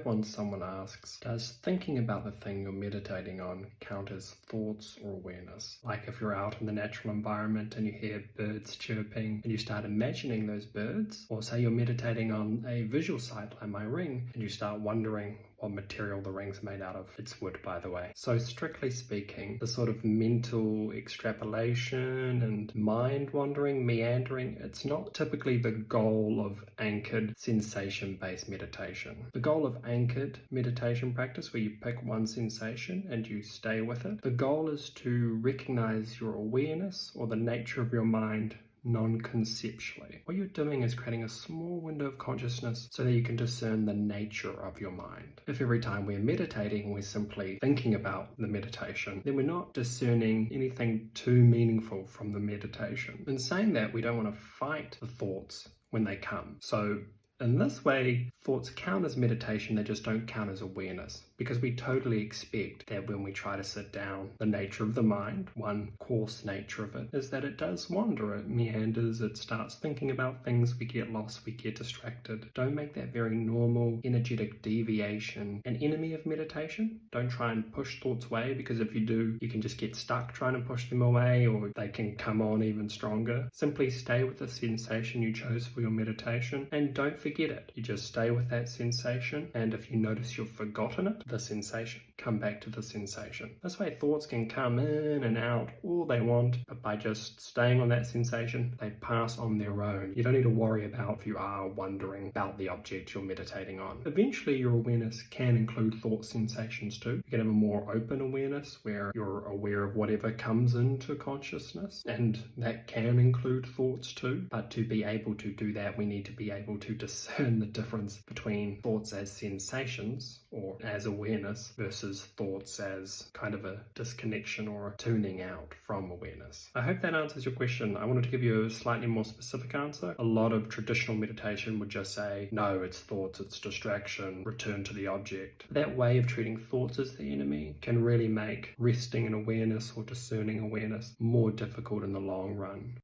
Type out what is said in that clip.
once someone asks, does thinking about the thing you're meditating on count as thoughts or awareness? Like if you're out in the natural environment and you hear birds chirping and you start imagining those birds, or say you're meditating on a visual site like my ring and you start wondering what material the ring's made out of. It's wood, by the way. So strictly speaking, the sort of mental extrapolation and mind wandering, meandering, it's not typically the goal of anchored sensation-based meditation. The goal of anchored meditation practice, where you pick one sensation and you stay with it, the goal is to recognize your awareness or the nature of your mind non-conceptually. What you're doing is creating a small window of consciousness so that you can discern the nature of your mind. If every time we're meditating we're simply thinking about the meditation, then we're not discerning anything too meaningful from the meditation. In saying that, we don't want to fight the thoughts when they come. So in this way, thoughts count as meditation, they just don't count as awareness, because we totally expect that when we try to sit down, the nature of the mind, one coarse nature of it, is that it does wander, it meanders, it starts thinking about things, we get lost, we get distracted. Don't make that very normal, energetic deviation an enemy of meditation. Don't try and push thoughts away, because if you do, you can just get stuck trying to push them away, or they can come on even stronger. Simply stay with the sensation you chose for your meditation, and don't forget it. You just stay with that sensation, and if you notice you've forgotten it, the sensation, come back to the sensation. This way thoughts can come in and out all they want, but by just staying on that sensation, they pass on their own. You don't need to worry about if you are wondering about the object you're meditating on. Eventually your awareness can include thought sensations too. You can have a more open awareness where you're aware of whatever comes into consciousness, and that can include thoughts too. But to be able to do that, we need to be able to discern the difference between thoughts as sensations or as awareness versus thoughts as kind of a disconnection or a tuning out from awareness. I hope that answers your question. I wanted to give you a slightly more specific answer. A lot of traditional meditation would just say, no, it's thoughts, it's distraction, return to the object. That way of treating thoughts as the enemy can really make resting in awareness or discerning awareness more difficult in the long run.